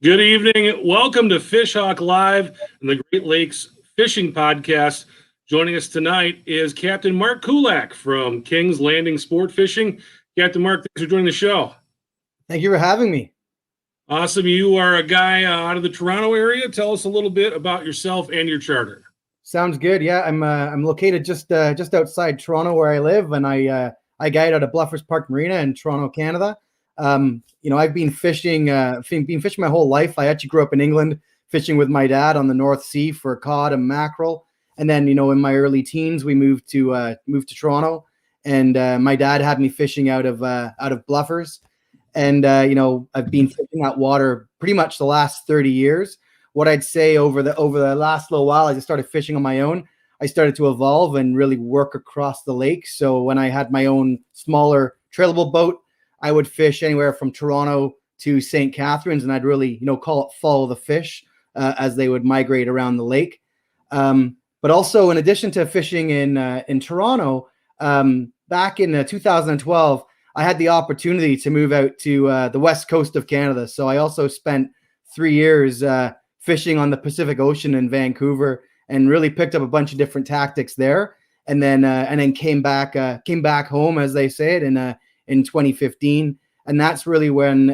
Good evening. Welcome to Fish Hawk Live and the Great Lakes Fishing Podcast. Joining us tonight is Captain Marc Kulak from King's Landing Sport Fishing. Captain Marc, thanks for joining the show. Thank you for having me. Awesome. You are a guy out of the Toronto area. Tell us a little bit about yourself and your charter. Sounds good. Yeah, I'm located just outside Toronto where I live, and I guide out of Bluffs Park Marina in Toronto, Canada. I've been fishing my whole life. I actually grew up in England fishing with my dad on the North Sea for cod and mackerel. And then, in my early teens, we moved to Toronto, and my dad had me fishing out of Bluffers. And, I've been fishing that water pretty much the last 30 years. What I'd say over the last little while, as I started fishing on my own, I started to evolve and really work across the lake. So when I had my own smaller trailable boat, I would fish anywhere from Toronto to St. Catharines, and I'd really, call it follow the fish as they would migrate around the lake. But also, in addition to fishing in Toronto, back in 2012, I had the opportunity to move out to the west coast of Canada. So I also spent 3 years fishing on the Pacific Ocean in Vancouver, and really picked up a bunch of different tactics there. And then came back home, as they say it, in 2015, and that's really when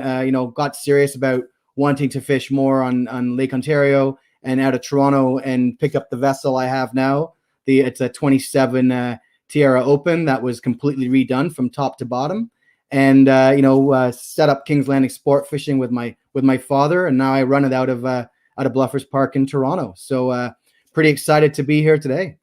got serious about wanting to fish more on Lake Ontario and out of Toronto, and pick up the vessel I have now. It's a 27 Tierra Open that was completely redone from top to bottom, and set up King's Landing Sport Fishing with my father, and now I run it out of Bluffers Park in Toronto. So pretty excited to be here today.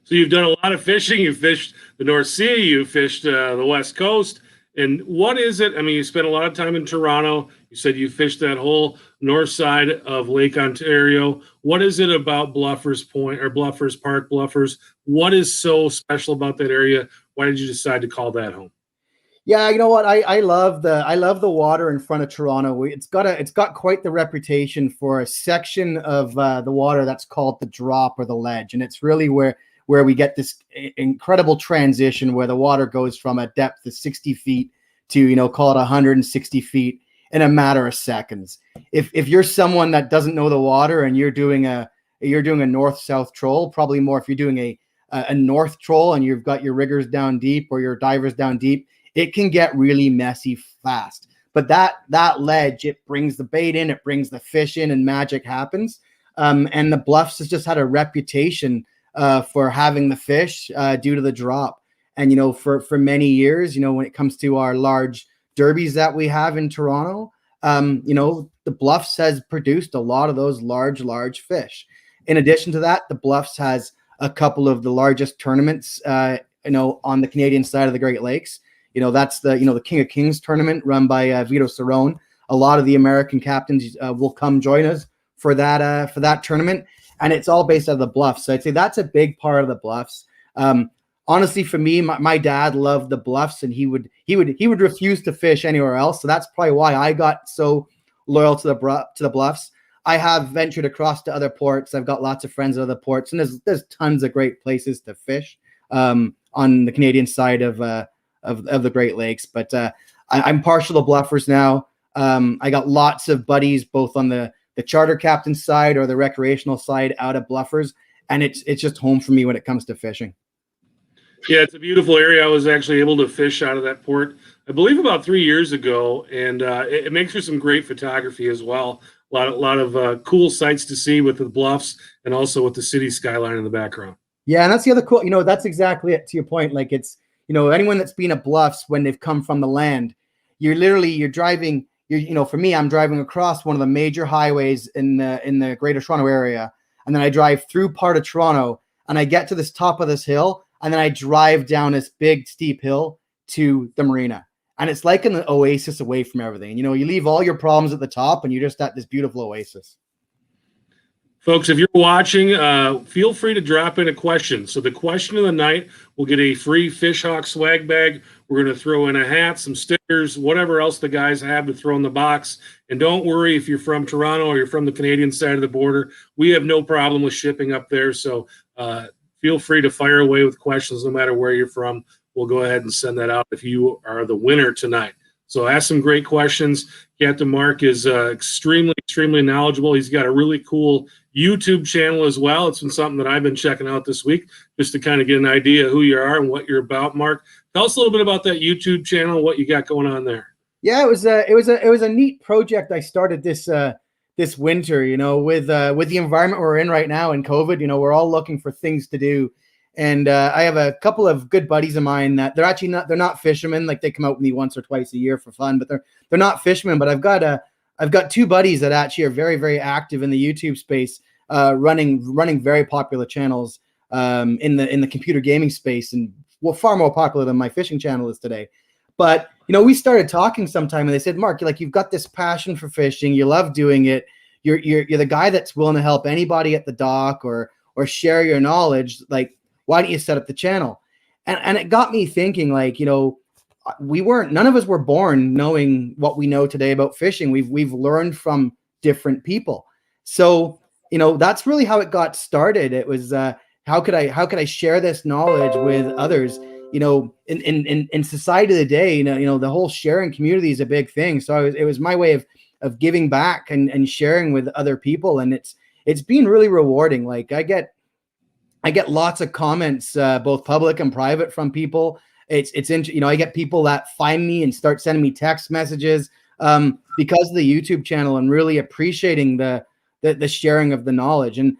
So you've done a lot of fishing. You've fished the North Sea. You've fished the West Coast. And what is it? I mean, you spent a lot of time in Toronto. You said you fished that whole north side of Lake Ontario. What is it about Bluffers Point or Bluffers Park, Bluffers? What is so special about that area? Why did you decide to call that home? Yeah, you know what? I love the water in front of Toronto. It's got quite the reputation for a section of the water that's called the drop or the ledge, and it's really where we get this incredible transition where the water goes from a depth of 60 feet to, call it 160 feet in a matter of seconds. If you're someone that doesn't know the water and you're doing a north-south troll, probably more if you're doing a north troll and you've got your riggers down deep or your divers down deep, it can get really messy fast. But that ledge, it brings the bait in, it brings the fish in, and magic happens. And the Bluffs has just had a reputation for having the fish due to the drop. And, for many years, when it comes to our large derbies that we have in Toronto, the Bluffs has produced a lot of those large fish. In addition to that, the Bluffs has a couple of the largest tournaments, on the Canadian side of the Great Lakes. That's the King of Kings tournament run by Vito Cerrone. A lot of the American captains will come join us for that tournament. And it's all based out of the Bluffs. So I'd say that's a big part of the Bluffs. Honestly, for me, my dad loved the Bluffs, and he would refuse to fish anywhere else. So that's probably why I got so loyal to the Bluffs. I have ventured across to other ports. I've got lots of friends at other ports, and there's tons of great places to fish on the Canadian side of the Great Lakes. But I'm partial to Bluffers now. I got lots of buddies both on the charter captain side or the recreational side out of Bluffers, and it's just home for me when it comes to fishing. Yeah, it's a beautiful area. I was actually able to fish out of that port, I believe, about 3 years ago, and it makes for some great photography as well. A lot of cool sights to see with the Bluffs, and also with the city skyline in the background. Yeah, and that's the other cool. That's exactly it. To your point, like it's anyone that's been at Bluffs when they've come from the land, you're driving. For me, I'm driving across one of the major highways in the Greater Toronto area, and then I drive through part of Toronto, and I get to this top of this hill, and then I drive down this big steep hill to the marina, and it's like an oasis away from everything. You leave all your problems at the top, and you're just at this beautiful oasis. Folks, if you're watching, feel free to drop in a question. So the question of the night will get a free Fish Hawk swag bag. We're going to throw in a hat, some stickers, whatever else the guys have to throw in the box. And don't worry if you're from Toronto or you're from the Canadian side of the border. We have no problem with shipping up there. So feel free to fire away with questions no matter where you're from. We'll go ahead and send that out if you are the winner tonight. So ask some great questions. Captain Marc is extremely knowledgeable. He's got a really cool YouTube channel as well. It's been something that I've been checking out this week just to kind of get an idea of who you are and what you're about. Marc, tell us a little bit about that YouTube channel, what you got going on there. Yeah, it was a neat project I started this winter, with the environment we're in right now and COVID. We're all looking for things to do. And I have a couple of good buddies of mine that they're not fishermen. Like, they come out with me once or twice a year for fun, but they're not fishermen. But I've got two buddies that actually are very, very active in the YouTube space, running very popular channels in the computer gaming space, and far more popular than my fishing channel is today. But we started talking sometime, and they said, Marc, you've got this passion for fishing. You love doing it. You're the guy that's willing to help anybody at the dock or share your knowledge. Like, why don't you set up the channel? And it got me thinking, like, none of us were born knowing what we know today about fishing. We've learned from different people. So, that's really how it got started. It was, how could I share this knowledge with others? In society today, the whole sharing community is a big thing. So it was my way of giving back and sharing with other people. And it's been really rewarding. Like, I get lots of comments, both public and private, from people. I get people that find me and start sending me text messages because of the YouTube channel, and really appreciating the sharing of the knowledge. And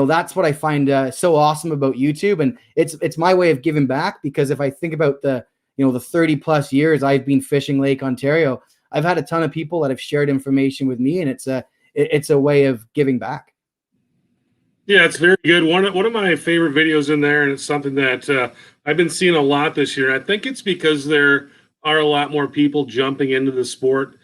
that's what I find so awesome about YouTube. And it's my way of giving back, because if I think about the 30 plus years I've been fishing Lake Ontario, I've had a ton of people that have shared information with me, and it's a way of giving back. Yeah, it's very good. One of my favorite videos in there, and it's something that I've been seeing a lot this year. I think it's because there are a lot more people jumping into the sport,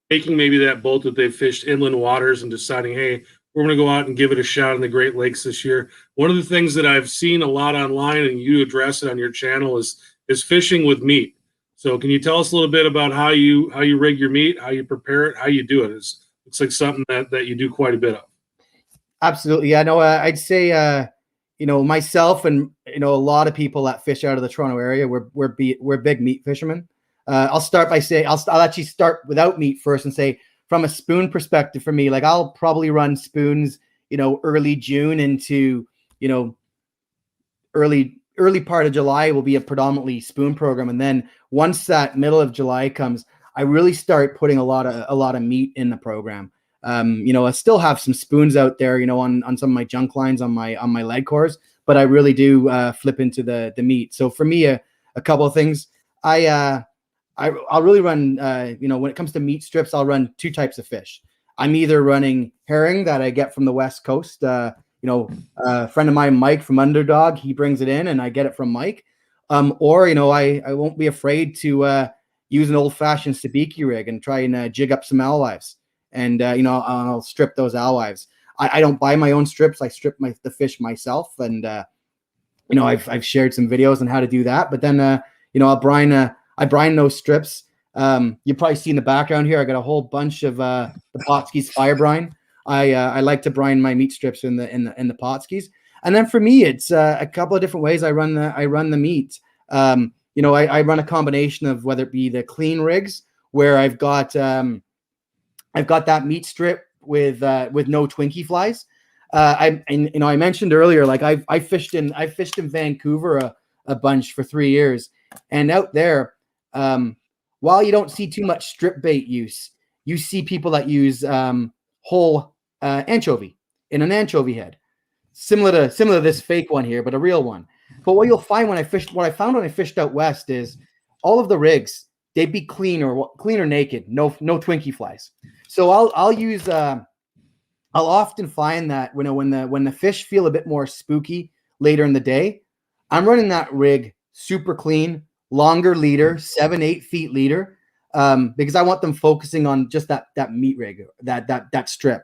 taking maybe that boat that they've fished inland waters and deciding, hey, we're going to go out and give it a shot in the Great Lakes this year. One of the things that I've seen a lot online, and you address it on your channel, is fishing with meat. So can you tell us a little bit about how you rig your meat, how you prepare it, how you do it? It's like something that you do quite a bit of. Absolutely. Yeah, no, I'd say, myself and, a lot of people that fish out of the Toronto area, we're big meat fishermen. I'll start by saying, I'll actually start without meat first and say, from a spoon perspective, for me, like, I'll probably run spoons, early June into, early part of July will be a predominantly spoon program. And then once that middle of July comes, I really start putting a lot of meat in the program. I still have some spoons out there, on some of my junk lines on my lead cores, but I really do flip into the meat. So for me, a couple of things, I'll really run, when it comes to meat strips, I'll run two types of fish. I'm either running herring that I get from the West Coast. A friend of mine, Mike from Underdog, he brings it in, and I get it from Mike. Or I won't be afraid to use an old-fashioned sabiki rig and try and jig up some alewives. And, I'll strip those alewives. I don't buy my own strips. I strip the fish myself. And, I've shared some videos on how to do that. But then, I brine those strips. You've probably seen the background here. I got a whole bunch of the Potskis fire brine. I like to brine my meat strips in the Potskis. And then for me, it's a couple of different ways I run the meat. I run a combination of, whether it be the clean rigs, where I've got that meat strip with no Twinkie flies. I mentioned earlier, like, I fished in Vancouver a bunch for 3 years, and out there, while you don't see too much strip bait use, you see people that use whole anchovy in an anchovy head, similar to this fake one here, but a real one. But what you'll find what I found when I fished out west, is all of the rigs, they'd be clean or naked, no Twinkie flies. So I'll often find that when the fish feel a bit more spooky later in the day, I'm running that rig super clean, longer leader, 7-8 feet leader, because I want them focusing on just that meat rig, that strip.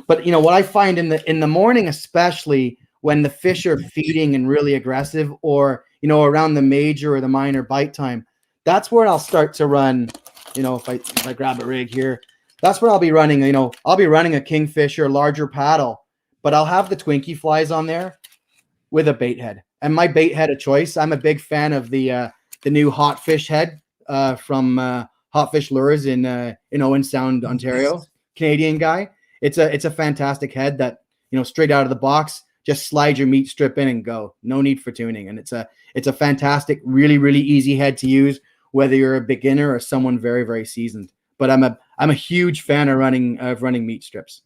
But what I find in the morning, especially when the fish are feeding and really aggressive, or around the major or the minor bite time, that's where I'll start to run. If I grab a rig here, that's where I'll be running. I'll be running a kingfisher, larger paddle, but I'll have the Twinkie flies on there with a bait head. And my bait head of choice, I'm a big fan of the new hot fish head from Hot Fish Lures in Owen Sound, Ontario. Canadian guy. It's a fantastic head that, straight out of the box, just slide your meat strip in and go. No need for tuning. And it's a fantastic, really, really easy head to use, whether you're a beginner or someone very, very seasoned. But I'm a huge fan of running meat strips.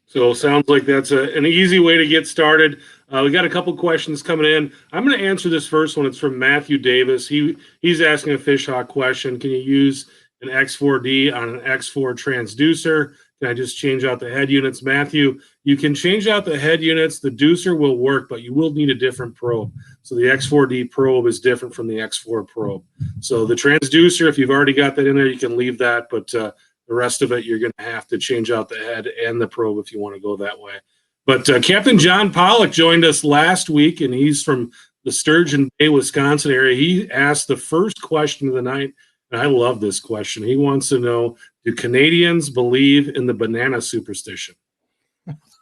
So it sounds like that's an easy way to get started. We got a couple questions coming in. I'm going to answer this first one. It's from Matthew Davis. He's asking a fish hawk question. Can you use an X4D on an X4 transducer? Can I just change out the head units? Matthew, you can change out the head units. The deucer will work, but you will need a different probe. So the X4D probe is different from the X4 probe. So the transducer, if you've already got that in there, you can leave that, but the rest of it, you're going to have to change out the head and the probe if you want to go that way. But Captain John Pollock joined us last week, and he's from the Sturgeon Bay, Wisconsin area. He asked the first question of the night, and I love this question. He wants to know, do Canadians believe in the banana superstition?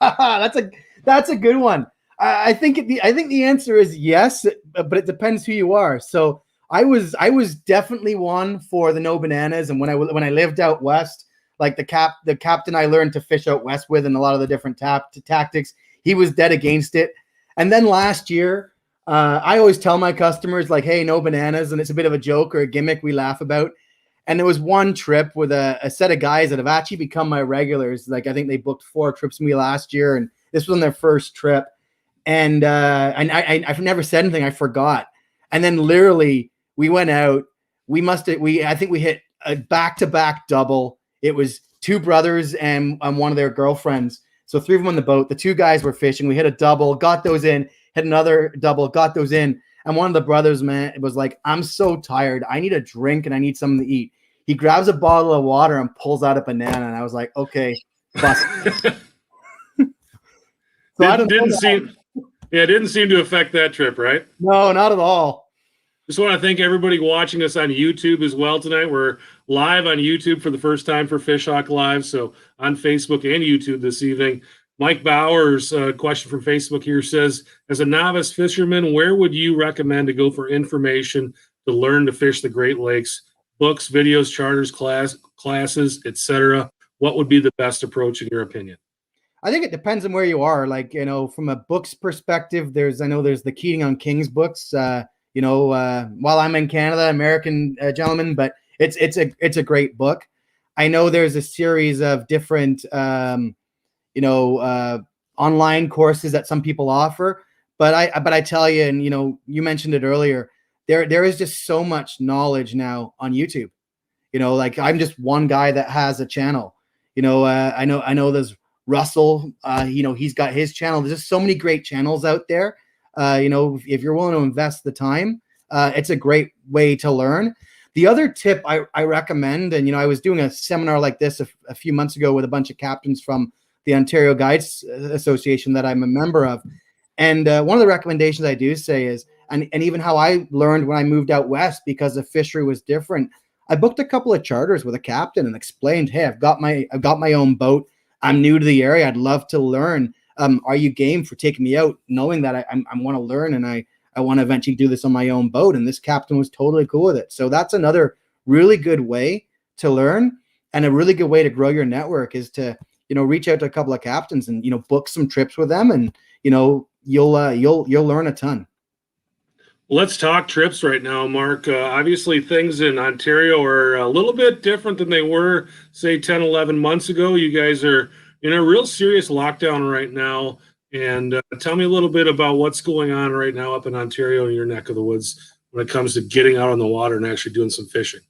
That's a good one. I think the answer is yes, but it depends who you are. So I was definitely one for the no bananas, and when I lived out west, like the captain I learned to fish out west with, and a lot of the different tactics, he was dead against it. And then last year, I always tell my customers, like, hey, no bananas, and it's a bit of a joke or a gimmick we laugh about. And there was one trip with a set of guys that have actually become my regulars. Like, I think they booked 4 trips with me last year, and this was on their first trip. And I've never said anything. I forgot. And then literally we went out. I think we hit a back-to-back double. It was 2 brothers and one of their girlfriends. So 3 of them on the boat. The 2 guys were fishing. We hit a double, got those in, hit another double, got those in. And one of the brothers, man, was like, I'm so tired. I need a drink and I need something to eat. He grabs a bottle of water and pulls out a banana. And I was like, okay, bust. It didn't seem to affect that trip, right? No, not at all. Just want to thank everybody watching us on YouTube as well tonight. We're live on YouTube for the first time for Fish Hawk Live, so on Facebook and YouTube this evening. Mike Bowers, question from Facebook here, says, as a novice fisherman, where would you recommend to go for information to learn to fish the Great Lakes? Books, videos, charters, classes, etc. What would be the best approach in your opinion? I think it depends on where you are. Like, from a books perspective, there's the Keating on Kings books. While I'm in Canada, American gentleman, but it's a great book. I know there's a series of different online courses that some people offer, but I tell you, and you mentioned it earlier, there is just so much knowledge now on YouTube. Like, I'm just one guy that has a channel. I know there's Russell, he's got his channel. There's just so many great channels out there. If you're willing to invest the time, it's a great way to learn. The other tip I recommend, and I was doing a seminar like this a few months ago with a bunch of captains from the Ontario Guides Association that I'm a member of. And one of the recommendations I do say is, and even how I learned when I moved out west, because the fishery was different, I booked a couple of charters with a captain and explained, hey, I've got my own boat. I'm new to the area. I'd love to learn. Are you game for taking me out, knowing that I want to learn and I want to eventually do this on my own boat? And this captain was totally cool with it. So that's another really good way to learn, and a really good way to grow your network is to, reach out to a couple of captains and, book some trips with them, and, you'll learn a ton. Let's talk trips right now, Mark. Obviously, things in Ontario are a little bit different than they were, say, 10, 11 months ago. You guys are in a real serious lockdown right now. And tell me a little bit about what's going on right now up in Ontario in your neck of the woods when it comes to getting out on the water and actually doing some fishing.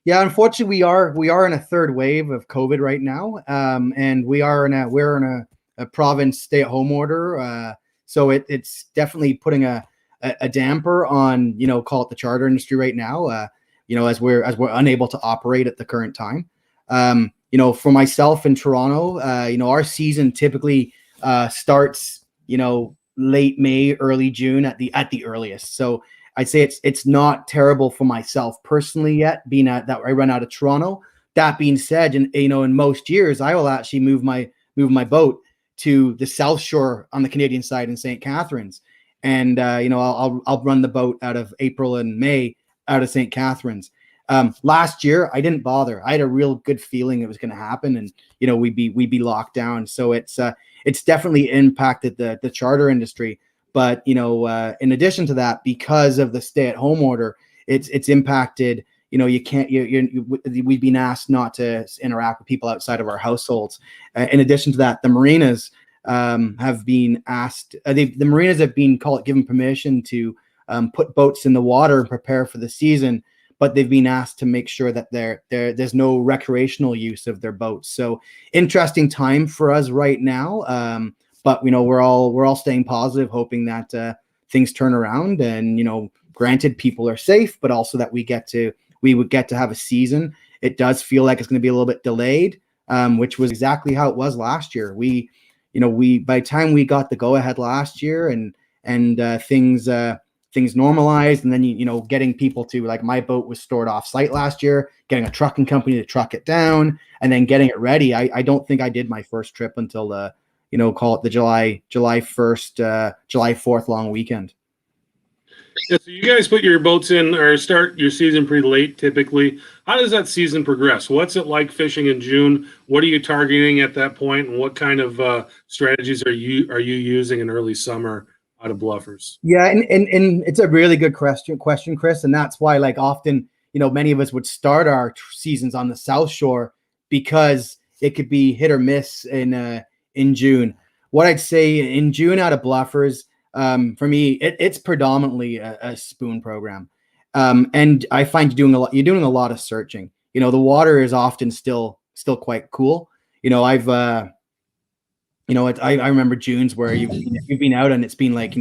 Yeah, unfortunately, we are in a third wave of COVID right now, and we're in a province stay-at-home order. So it's definitely putting a damper on, call it the charter industry right now, as we're unable to operate at the current time. For myself in Toronto, our season typically starts, late May, early June at the earliest. So I'd say it's not terrible for myself personally yet, being that I run out of Toronto. That being said, and in most years, I will actually move my boat to the South Shore on the Canadian side in St. Catharines. And, I'll run the boat out of April and May out of St. Catharines. Last year, I didn't bother. I had a real good feeling it was going to happen, and we'd be locked down. So it's definitely impacted the charter industry. But in addition to that, because of the stay-at-home order, it's impacted. You can't. We've been asked not to interact with people outside of our households. In addition to that, the marinas have been asked. The marinas have been given permission to put boats in the water and prepare for the season, but they've been asked to make sure that there's no recreational use of their boats. So interesting time for us right now. But we're all staying positive, hoping that things turn around, and granted, people are safe, but also that we would get to have a season. It does feel like it's going to be a little bit delayed, which was exactly how it was last year. We by the time we got the go ahead last year, and things normalized, and then getting people to, like, my boat was stored off site last year, getting a trucking company to truck it down, and then getting it ready. I don't think I did my first trip until call it the July 1st, July 4th long weekend. Yeah, so you guys put your boats in or start your season pretty late typically. How does that season progress? What's it like fishing in June? What are you targeting at that point, and what kind of strategies are you using in early summer out of bluffers? Yeah, and it's a really good question, Chris, and that's why, like, often many of us would start our seasons on the South Shore because it could be hit or miss in June. What I'd say in June out of bluffers, for me, it's predominantly a spoon program, and I find you're doing a lot of searching. The water is often still quite cool. I remember Junes where you've been out and it's been like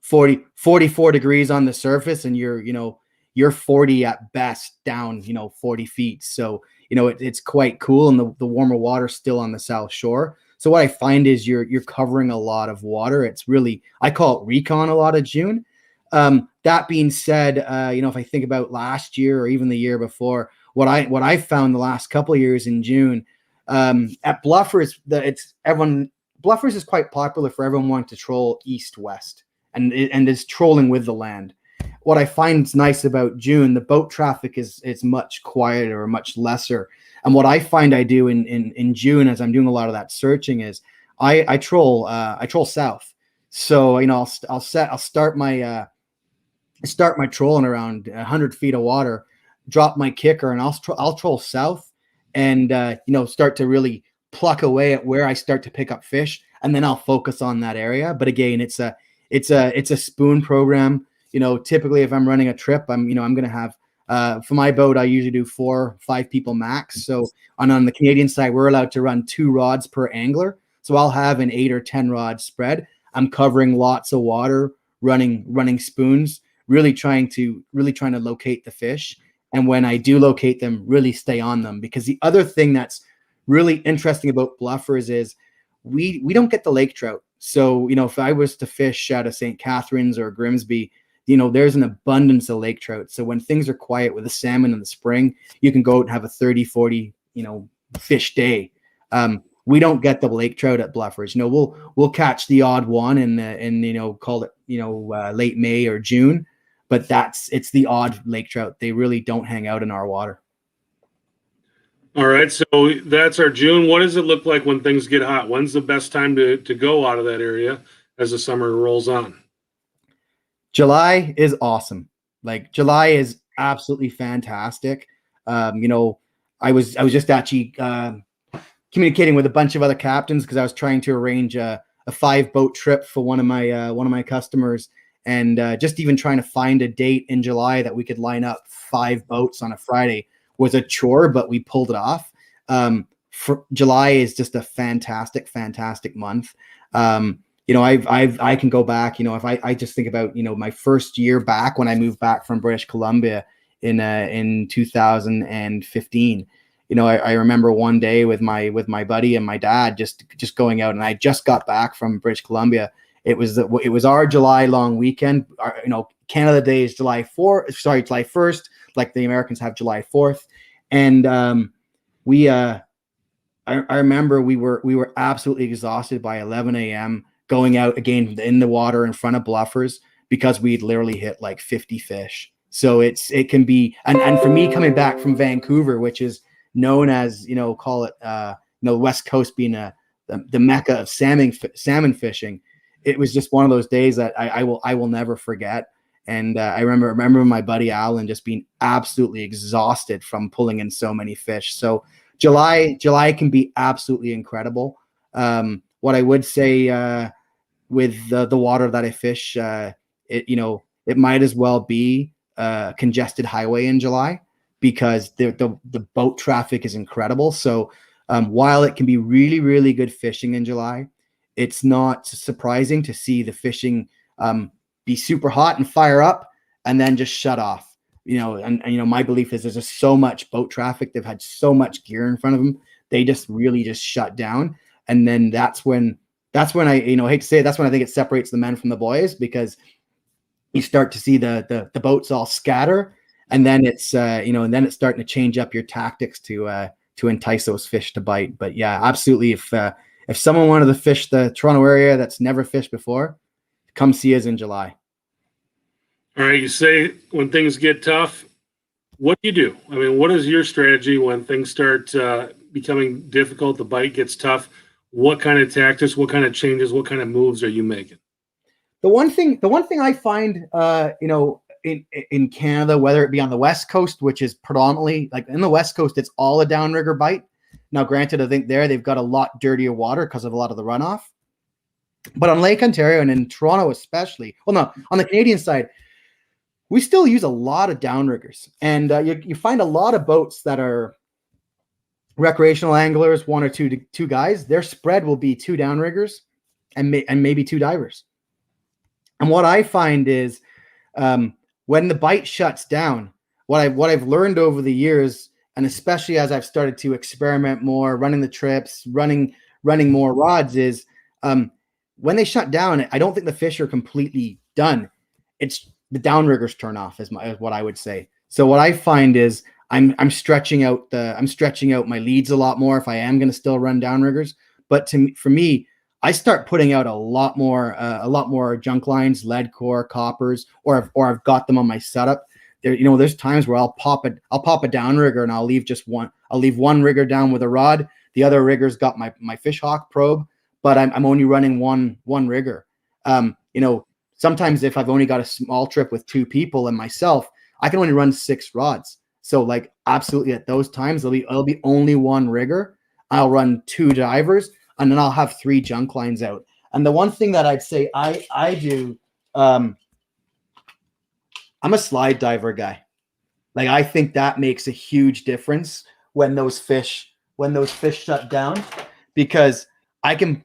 44 degrees on the surface, and you're 40 at best down 40 feet. So it's quite cool, and the warmer water still on the South Shore. So what I find is you're covering a lot of water. It's really, I call it recon a lot of June. That being said, if I think about last year or even the year before, what I found the last couple of years in June, at bluffers, bluffers is quite popular for everyone wanting to troll east-west, and is trolling with the land. What I find is nice about June, the boat traffic is much quieter or much lesser. And what I find I do in June, as I'm doing a lot of that searching, is I troll south. So I'll start my trolling around 100 feet of water, drop my kicker, and I'll troll south, and start to really pluck away at where I start to pick up fish, and then I'll focus on that area. But again, it's a spoon program. Typically if I'm running a trip, I'm going to have, for my boat, I usually do 4-5 people max. So on the Canadian side, we're allowed to run 2 rods per angler. So I'll have an 8 or 10 rod spread. I'm covering lots of water, running spoons, really trying to locate the fish. And when I do locate them, really stay on them. Because the other thing that's really interesting about bluffers is we don't get the lake trout. So, if I was to fish out of St. Catharines or Grimsby, there's an abundance of lake trout. So when things are quiet with the salmon in the spring, you can go out and have a 30, 40, fish day. We don't get the lake trout at bluffers. We'll catch the odd one in call it, late May or June, but it's the odd lake trout. They really don't hang out in our water. All right, so that's our June. What does it look like when things get hot? When's the best time to go out of that area as the summer rolls on? July is awesome. Like, July is absolutely fantastic. I was just actually communicating with a bunch of other captains because I was trying to arrange a 5-boat trip for one of my customers, and just even trying to find a date in July that we could line up 5 boats on a Friday was a chore, but we pulled it off. July is just a fantastic month. I can go back, if I just think about, my first year back when I moved back from British Columbia in 2015, I remember one day with my buddy and my dad just going out, and I just got back from British Columbia. It was our July long weekend. Canada Day is July 1st, like the Americans have July 4th. And I remember we were absolutely exhausted by 11 a.m. going out again in the water in front of bluffers because we'd literally hit like 50 fish. So it can be, and for me coming back from Vancouver, which is known as, call it, West Coast being the mecca of salmon fishing, it was just one of those days that I will never forget. And I remember my buddy Alan just being absolutely exhausted from pulling in so many fish. So July can be absolutely incredible. What I would say with the water that I fish, it might as well be a congested highway in July, because the boat traffic is incredible. So while it can be really, really good fishing in July, it's not surprising to see the fishing be super hot and fire up and then just shut off. And my belief is there's just so much boat traffic. They've had so much gear in front of them. They just really just shut down. And then that's when I hate to say it, that's when I think it separates the men from the boys, because you start to see the boats all scatter, and then it's and then it's starting to change up your tactics to entice those fish to bite. But yeah, absolutely. If someone wanted to fish the Toronto area that's never fished before, come see us in July. All right, you say when things get tough, what do you do? I mean, what is your strategy when things start becoming difficult, the bite gets tough? What kind of tactics, what kind of changes, what kind of moves are you making? The one thing I find, in Canada, whether it be on the West Coast, which is predominantly, like in the West Coast, it's all a downrigger bite. Now, granted, I think they've got a lot dirtier water because of a lot of the runoff. But on Lake Ontario and in Toronto especially, well, no, on the Canadian side, we still use a lot of downriggers. And you find a lot of boats that are recreational anglers, one or two guys. Their spread will be 2 downriggers and maybe 2 divers. And what I find is when the bite shuts down, what I've learned over the years, and especially as I've started to experiment more, running the trips, running more rods, is when they shut down, I don't think the fish are completely done. It's the downriggers turn off, is what I would say. So what I find is I'm stretching out my leads a lot more if I am going to still run downriggers. But for me, I start putting out a lot more junk lines, lead core, coppers, or I've got them on my setup. There's times where I'll pop a downrigger and I'll leave one rigger down with a rod. The other rigger's got my fish hawk probe, but I'm only running one rigger. Sometimes if I've only got a small trip with 2 people and myself, I can only run 6 rods. So like absolutely at those times, it'll be only 1 rigger. I'll run 2 divers, and then I'll have 3 junk lines out. And the one thing that I'd say I do, I'm a slide diver guy. Like I think that makes a huge difference when those fish shut down, because I can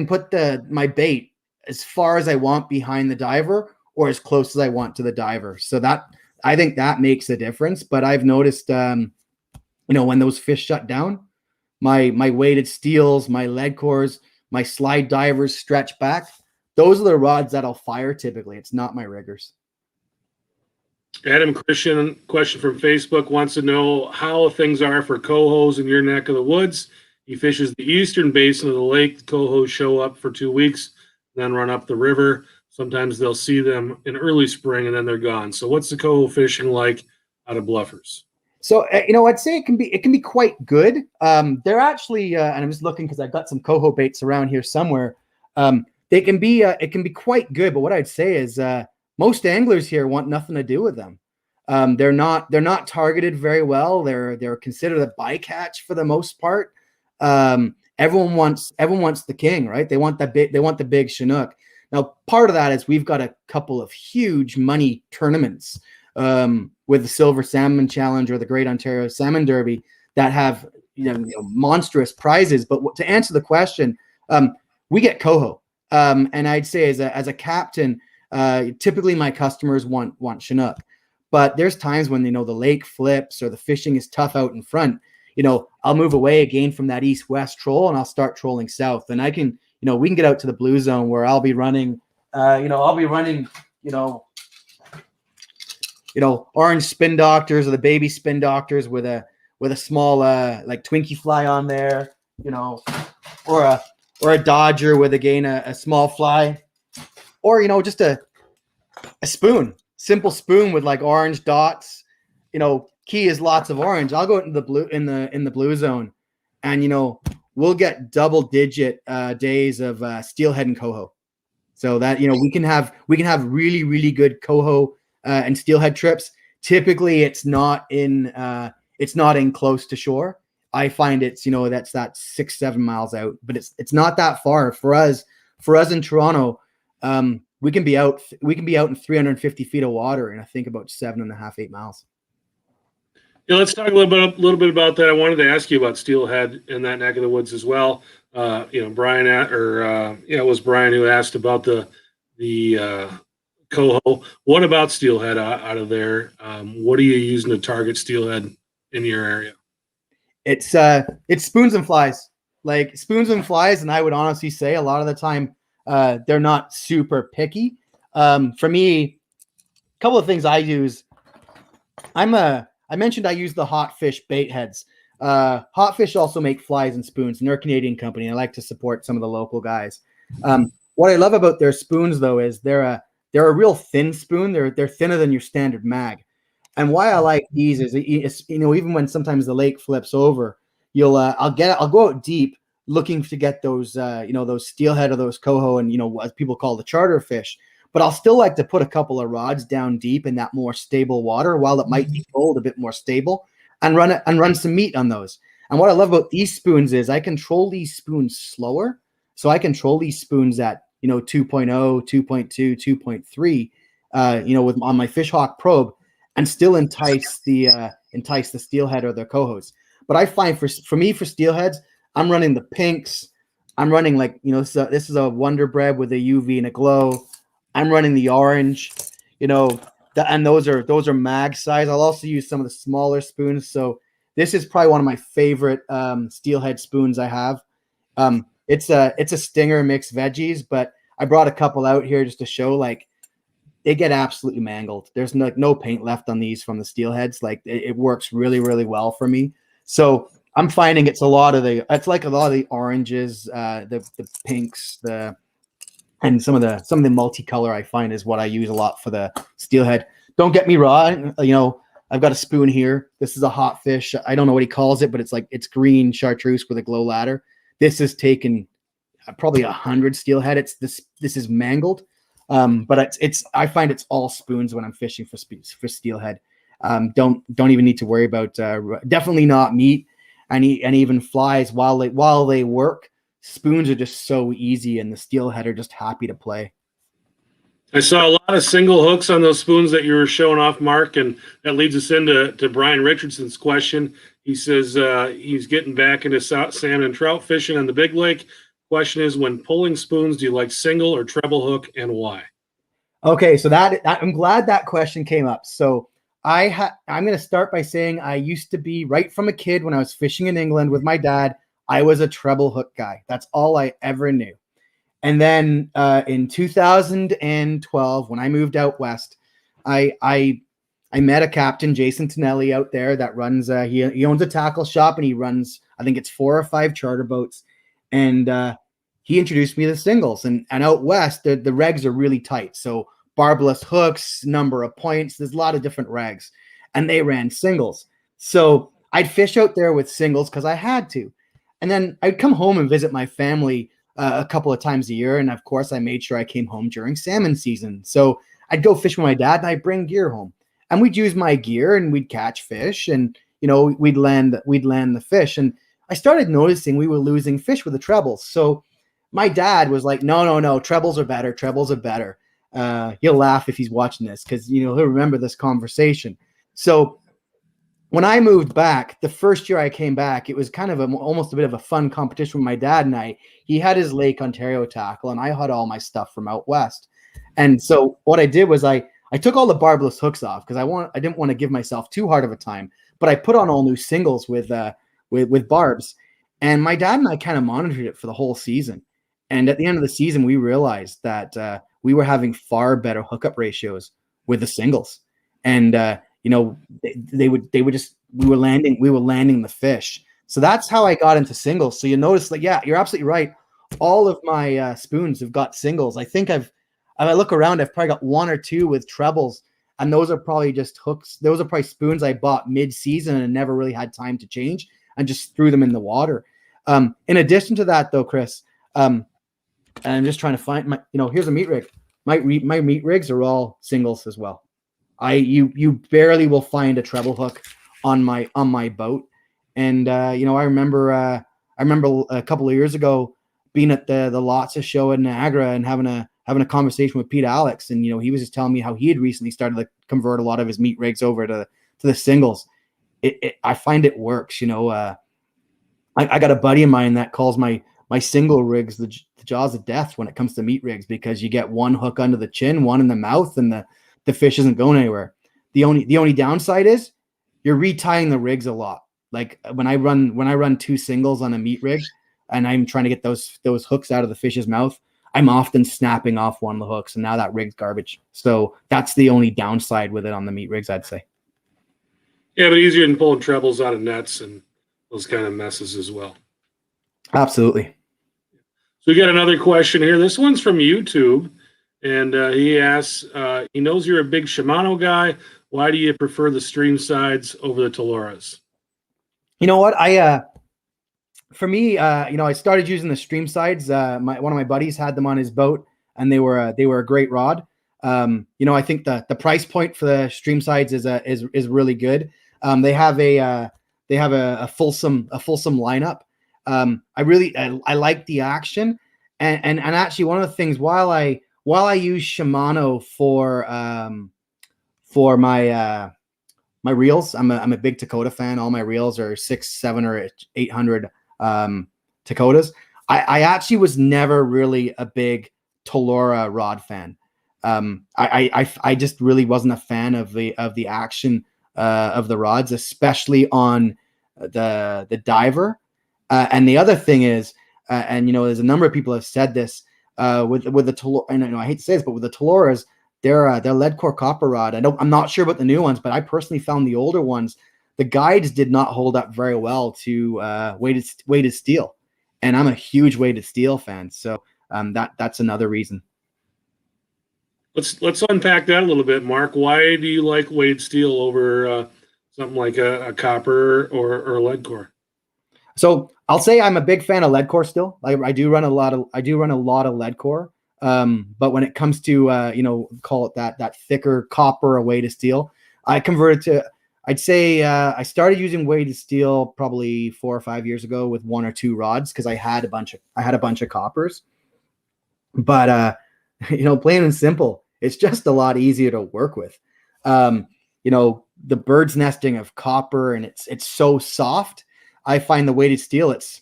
put my bait as far as I want behind the diver or as close as I want to the diver. So that, I think that makes a difference. But I've noticed, when those fish shut down, my weighted steels, my lead cores, my slide divers stretch back. Those are the rods that I'll fire typically. It's not my riggers. Adam Christian, question from Facebook, wants to know how things are for cohos in your neck of the woods. He fishes the eastern basin of the lake. The cohos show up for 2 weeks, then run up the river. Sometimes they'll see them in early spring and then they're gone. So what's the coho fishing like out of Bluffers? So, I'd say it can be quite good. They're actually, and I'm just looking because I've got some coho baits around here somewhere. It can be quite good. But what I'd say is most anglers here want nothing to do with them. They're not targeted very well. They're considered a bycatch for the most part. Everyone wants the king, right? They want the big Chinook. Now, part of that is we've got a couple of huge money tournaments with the Silver Salmon Challenge or the Great Ontario Salmon Derby that have monstrous prizes. But to answer the question, we get coho, and I'd say as a captain, typically my customers want Chinook. But there's times when the lake flips or the fishing is tough out in front. I'll move away again from that east-west troll and I'll start trolling south. And I can, we can get out to the blue zone where I'll be running, orange spin doctors or the baby spin doctors with a small like Twinkie fly on there, or a Dodger with again a small fly, or just a spoon. simple spoon with like orange dots. Key is lots of orange. I'll go into the blue in the blue zone, and we'll get double digit days of steelhead and coho. So that we can have really, really good coho and steelhead trips. Typically, it's not in close to shore. I find it's that's that 6-7 miles out, but it's not that far for us. For us in Toronto, we can be out in 350 feet of water in I think about 7.5, 8 miles. Yeah, let's talk a little bit about that. I wanted to ask you about steelhead in that neck of the woods as well. Brian it was Brian who asked about the coho. What about steelhead out of there? What are you using to target steelhead in your area? It's spoons and flies, like spoons and flies, and I would honestly say a lot of the time they're not super picky. For me, a couple of things I use. I mentioned I use the Hot Fish bait heads. Hot Fish also make flies and spoons, and they're a Canadian company. I like to support some of the local guys. What I love about their spoons, though, is they're a real thin spoon. They're thinner than your standard mag. And why I like these is even when sometimes the lake flips over, I'll go out deep looking to get those those steelhead or those coho and what people call the charter fish. But I'll still like to put a couple of rods down deep in that more stable water while it might be cold, a bit more stable, and run some meat on those. And what I love about these spoons is I control these spoons slower. So I control these spoons at 2.0, 2.2, 2.3, on my Fishhawk probe, and still entice the steelhead or the cohos. But I find for me for steelheads, I'm running the pinks. I'm running this is a Wonder Bread with a UV and a glow. I'm running the orange, and those are mag size. I'll also use some of the smaller spoons. So this is probably one of my favorite steelhead spoons I have. It's a Stinger mixed veggies, but I brought a couple out here just to show they get absolutely mangled. There's no paint left on these from the steelheads. It works really, really well for me. So I'm finding it's a lot of the oranges, the pinks, and some of the multicolor I find is what I use a lot for the steelhead. Don't get me wrong, I've got a spoon here. This is a Hot Fish. I don't know what he calls it, but it's green chartreuse with a glow ladder. This has taken probably 100 steelhead. This is mangled, but I find it's all spoons when I'm fishing for steelhead. Don't even need to worry about definitely not meat and even flies while they work. Spoons are just so easy, and the steelhead are just happy to play. I saw a lot of single hooks on those spoons that you were showing off, Mark, and that leads us into Brian Richardson's question. He says he's getting back into salmon and trout fishing on the big lake. Question is, when pulling spoons, do you like single or treble hook, and why? Okay, so I'm glad that question came up. So I'm going to start by saying I used to be, right from a kid when I was fishing in England with my dad, I was a treble hook guy. That's all I ever knew. And then in 2012, when I moved out west, I met a captain, Jason Tonelli, out there that runs. He owns a tackle shop, and he runs, I think it's 4 or 5 charter boats. And he introduced me to singles. And out west, the regs are really tight. So barbless hooks, number of points. There's a lot of different regs, and they ran singles. So I'd fish out there with singles because I had to. And then I'd come home and visit my family a couple of times a year. And of course, I made sure I came home during salmon season. So I'd go fish with my dad, and I'd bring gear home. And we'd use my gear, and we'd catch fish, and we'd land the fish. And I started noticing we were losing fish with the trebles. So my dad was like, no, trebles are better. Trebles are better. He'll laugh if he's watching this because he'll remember this conversation. So when I moved back, the first year I came back, it was kind of almost a bit of a fun competition with my dad and I. He had his Lake Ontario tackle, and I had all my stuff from out west. And so what I did was I took all the barbless hooks off because I didn't want to give myself too hard of a time. But I put on all new singles with barbs. And my dad and I kind of monitored it for the whole season. And at the end of the season, we realized that we were having far better hookup ratios with the singles. And we were landing the fish. So that's how I got into singles. So you notice, you're absolutely right. All of my spoons have got singles. I think if I look around, I've probably got 1 or 2 with trebles. And those are probably just hooks. Those are probably spoons I bought mid-season and never really had time to change and just threw them in the water. In addition to that, though, Chris, and I'm just trying to find my, here's a meat rig. My meat rigs are all singles as well. You barely will find a treble hook on my boat. And I remember a couple of years ago being at the Lotsa show in Niagara and having a conversation with Pete Alex, and he was just telling me how he had recently started to convert a lot of his meat rigs over to the singles. I find it works. I got a buddy of mine that calls my single rigs the jaws of death when it comes to meat rigs, because you get one hook under the chin, one in the mouth, and the fish isn't going anywhere. The only downside is you're retying the rigs a lot. Like when I run two singles on a meat rig and I'm trying to get those hooks out of the fish's mouth, I'm often snapping off one of the hooks, and now that rig's garbage. So that's the only downside with it on the meat rigs, I'd say. Yeah, but easier than pulling trebles out of nets and those kind of messes as well. Absolutely. So we got another question here. This one's from YouTube, and he asks, he knows you're a big Shimano guy. Why do you prefer the stream sides over the Toloras? You know what? For me, I started using the stream sides. One of my buddies had them on his boat, and they were a great rod. I think the price point for the stream sides is really good. They have a fulsome lineup. I like the action, and actually one of the things while I use Shimano for my reels, I'm a big Dakota fan. All my reels are 600, 700, or 800 Dakotas. I actually was never really a big Tolora rod fan. I just really wasn't a fan of the action of the rods, especially on the diver. And the other thing is, there's a number of people have said this with the Tolora, and I hate to say this, but with the Toloras, they're lead core copper rod. I'm not sure about the new ones, but I personally found the older ones, the guides did not hold up very well to weighted steel, and I'm a huge weighted steel fan, so that's another reason. Let's unpack that a little bit, Mark. Why do you like weighted steel over something like a copper or a lead core? So I'll say I'm a big fan of lead core still. I do run a lot of lead core. But when it comes to call it that thicker copper or weighted steel, I converted to. I'd say I started using weighted steel probably 4 or 5 years ago with 1 or 2 rods because I had a bunch of coppers. But plain and simple, it's just a lot easier to work with. The bird's nesting of copper, and it's so soft. I find the weighted steel, it's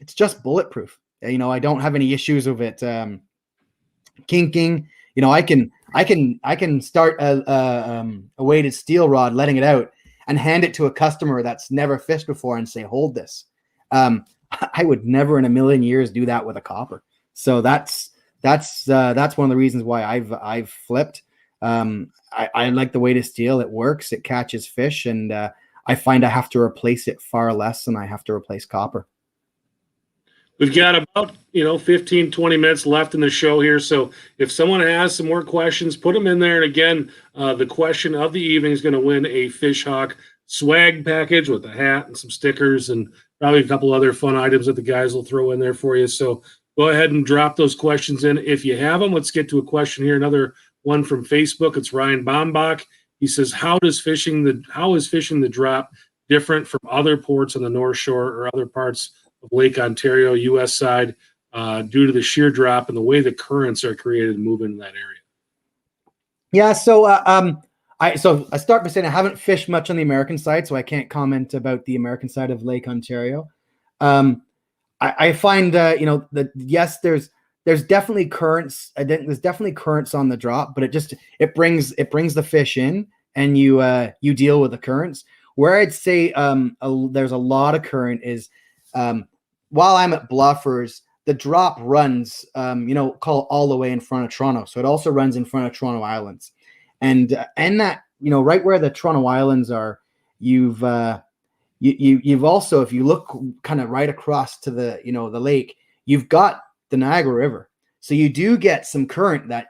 just bulletproof. I don't have any issues with it kinking. I can start a weighted steel rod, letting it out, and hand it to a customer that's never fished before and say, "Hold this." I would never in a million years do that with a copper. So that's one of the reasons why I've flipped. I like the weighted steel. It works. It catches fish, and I find I have to replace it far less than I have to replace copper. We've got about 15, 20 minutes left in the show here. So if someone has some more questions, put them in there. And again, the question of the evening is going to win a Fish Hawk swag package with a hat and some stickers and probably a couple other fun items that the guys will throw in there for you. So go ahead and drop those questions in if you have them. Let's get to a question here. Another one from Facebook. It's Ryan Bombach. He says, how is fishing the drop different from other ports on the North Shore or other parts of Lake Ontario, U.S. side, due to the shear drop and the way the currents are created and move into that area? Yeah, so I start by saying I haven't fished much on the American side, so I can't comment about the American side of Lake Ontario. I find that yes, there's definitely currents. There's definitely currents on the drop, but it brings the fish in, and you deal with the currents. Where I'd say there's a lot of current is while I'm at Bluffers, the drop runs call all the way in front of Toronto, so it also runs in front of Toronto Islands, and that right where the Toronto Islands are, you've also, if you look kind of right across to the the lake, you've got the Niagara River. So you do get some current that,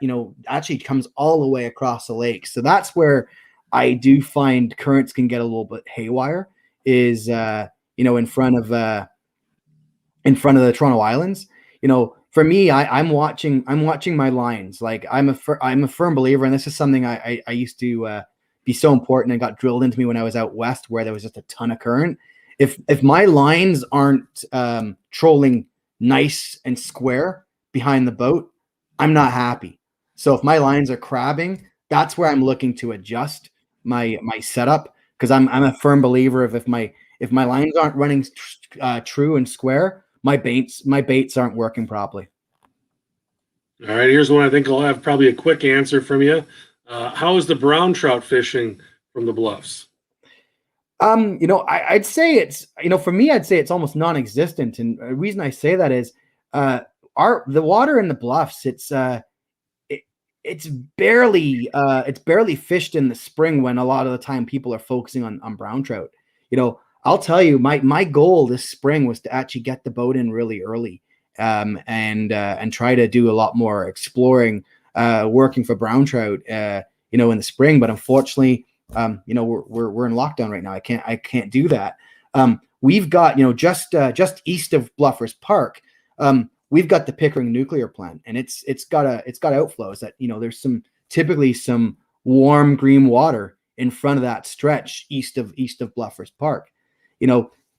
actually comes all the way across the lake. So that's where I do find currents can get a little bit haywire is, in front of the Toronto Islands. For me, I'm watching my lines. Like I'm a firm believer, and this is something I used to be so important and got drilled into me when I was out west, where there was just a ton of current. If my lines aren't trolling nice and square behind the boat, I'm not happy. So if my lines are crabbing, that's where I'm looking to adjust my setup, because I'm a firm believer of if my lines aren't running true and square, my baits aren't working properly. All right, here's one I think I'll have probably a quick answer from you. How is the brown trout fishing from the bluffs? I'd say it's, for me, I'd say it's almost non-existent. And the reason I say that is, the water in the bluffs, it's barely fished in the spring, when a lot of the time people are focusing on brown trout. I'll tell you, my goal this spring was to actually get the boat in really early, and try to do a lot more exploring, working for brown trout, in the spring. But unfortunately, we're in lockdown right now. I can't do that. We've got, just east of Bluffers Park, we've got the Pickering nuclear plant, and it's got outflows that, there's typically some warm green water in front of that stretch east of Bluffers Park.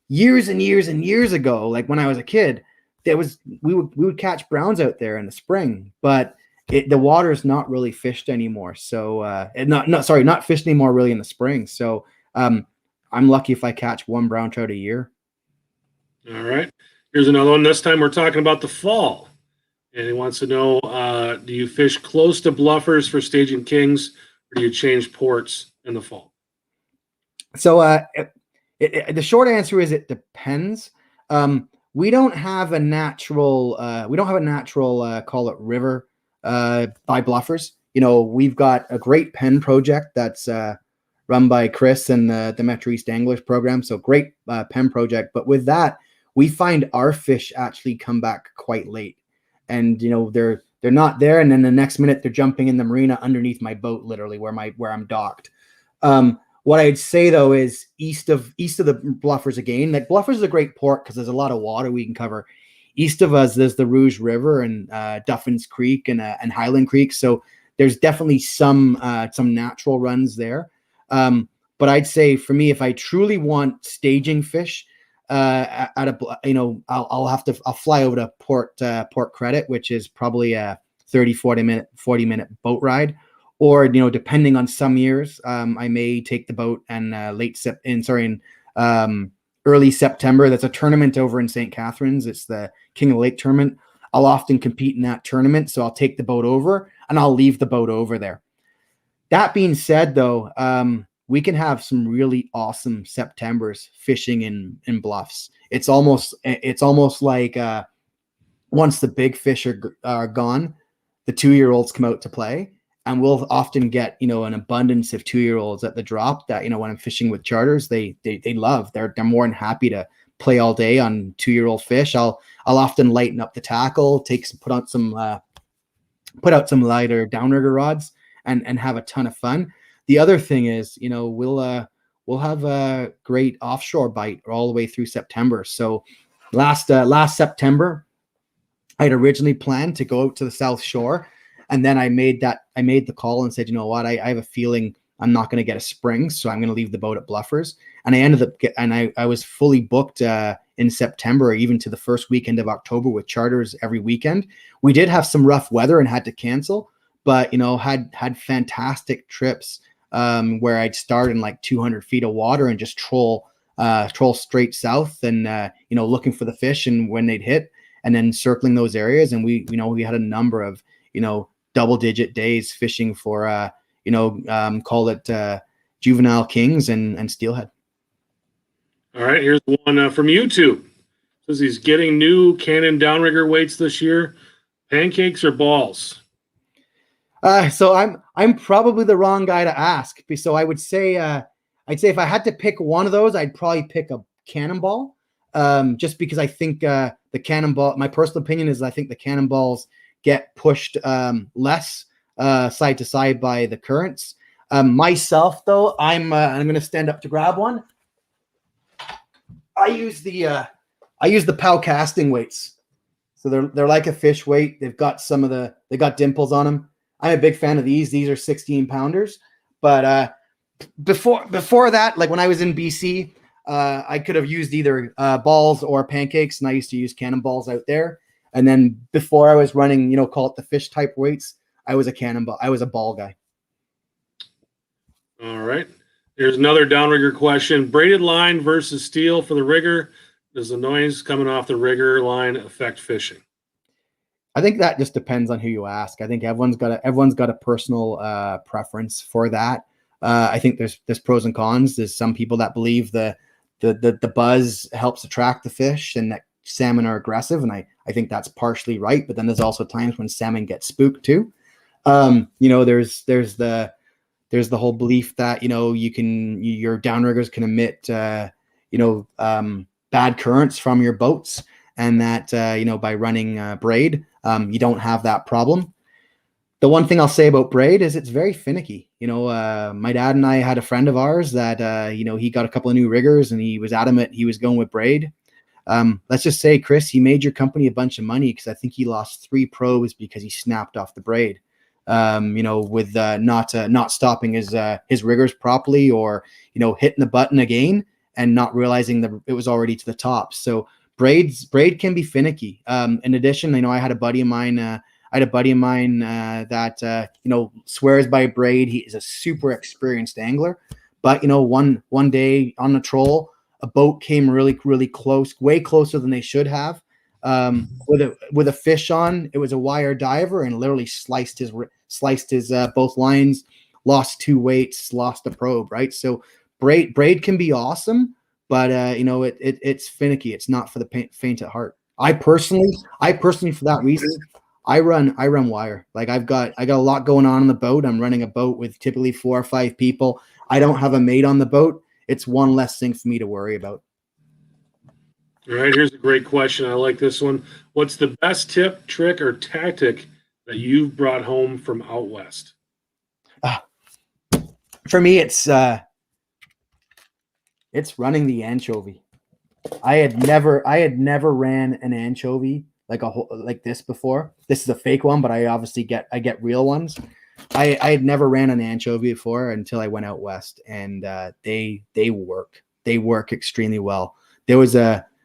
Years and years and years ago, like when I was a kid, we would catch browns out there in the spring, but the water is not really fished anymore. So not fished anymore really in the spring. So I'm lucky if I catch one brown trout a year. All right. Here's another one. This time we're talking about the fall. And he wants to know, do you fish close to bluffers for staging kings, or do you change ports in the fall? So the short answer is it depends. We don't have a natural call it river by bluffers. We've got a great pen project that's run by Chris and the Metro East Anglers program. So great pen project. But with that, we find our fish actually come back quite late, and they're not there, and then the next minute they're jumping in the marina underneath my boat, literally where I'm docked. What I'd say though is east of the bluffers again. Like Bluffers is a great port because there's a lot of water we can cover. East of us, there's the Rouge River and Duffins Creek and Highland Creek. So there's definitely some natural runs there. But I'd say for me, if I truly want staging fish, I'll fly over to Port Credit, which is probably a 40 minute boat ride. Or, depending on some years, I may take the boat and in early September. That's a tournament over in St. Catharines. It's the King of the Lake tournament. I'll often compete in that tournament. So I'll take the boat over and I'll leave the boat over there. That being said, though, we can have some really awesome Septembers fishing in bluffs. It's almost like once the big fish are gone, the 2-year-olds come out to play. And we'll often get, an abundance of 2-year-olds at the drop that, when I'm fishing with charters, they love. They're more than happy to play all day on 2-year-old fish. I'll often lighten up the tackle, put out some lighter downrigger rods and have a ton of fun. The other thing is, we'll have a great offshore bite all the way through September. So last September, I'd originally planned to go out to the South Shore. And then I made the call and said, you know what, I have a feeling I'm not going to get a spring, so I'm going to leave the boat at Bluffers. And I ended up I was fully booked in September, or even to the first weekend of October with charters every weekend. We did have some rough weather and had to cancel, but had fantastic trips where I'd start in like 200 feet of water and just troll straight south and looking for the fish and when they'd hit, and then circling those areas. And we had a number of double-digit days fishing for, call it juvenile kings and steelhead. All right, here's one from YouTube. Says he's getting new Cannon downrigger weights this year. Pancakes or balls? So I'm probably the wrong guy to ask. So I would say, I'd say if I had to pick one of those, I'd probably pick a Cannonball. Just because I think the Cannonball, my personal opinion is I think the Cannonballs get pushed less side to side by the currents. Myself, though, I'm going to stand up to grab one. I use the POW casting weights. So they're like a fish weight. They've got they got dimples on them. I'm a big fan of these. These are 16 pounders. But before that, like when I was in BC, I could have used either balls or pancakes, and I used to use Cannonballs out there. And then before I was running, call it the fish type weights, I was a Cannonball. I was a ball guy. All right. Here's another downrigger question. Braided line versus steel for the rigger. Does the noise coming off the rigger line affect fishing? I think that just depends on who you ask. I think everyone's got a personal preference for that. I think there's pros and cons. There's some people that believe the buzz helps attract the fish and that salmon are aggressive, and I think that's partially right. But then there's also times when salmon get spooked too. There's the whole belief that your downriggers can emit bad currents from your boats, and that by running Braid, you don't have that problem. The one thing I'll say about Braid is it's very finicky. My dad and I had a friend of ours that he got a couple of new riggers and he was adamant he was going with Braid. Let's just say, Chris, he made your company a bunch of money because I think he lost 3 probes because he snapped off the Braid. With not stopping his riggers properly, or hitting the button again and not realizing that it was already to the top. So Braid can be finicky. In addition, I had a buddy of mine. That swears by Braid. He is a super experienced angler, but one day on the troll, a boat came really, really close, way closer than they should have. With a fish on. It was a wire diver and literally sliced his both lines, lost 2 weights, lost a probe. Right. So braid can be awesome, but it's finicky. It's not for the faint at heart. I personally, for that reason, I run wire. Like I got a lot going on the boat. I'm running a boat with typically 4 or 5 people. I don't have a mate on the boat. It's one less thing for me to worry about. All right, here's a great question. I like this one. What's the best tip, trick, or tactic that you've brought home from out west? For me, it's running the anchovy. I had never ran an anchovy like this before. This is a fake one, but I obviously get real ones. I had never ran an anchovy before until I went out west, and they work. They work extremely well. There was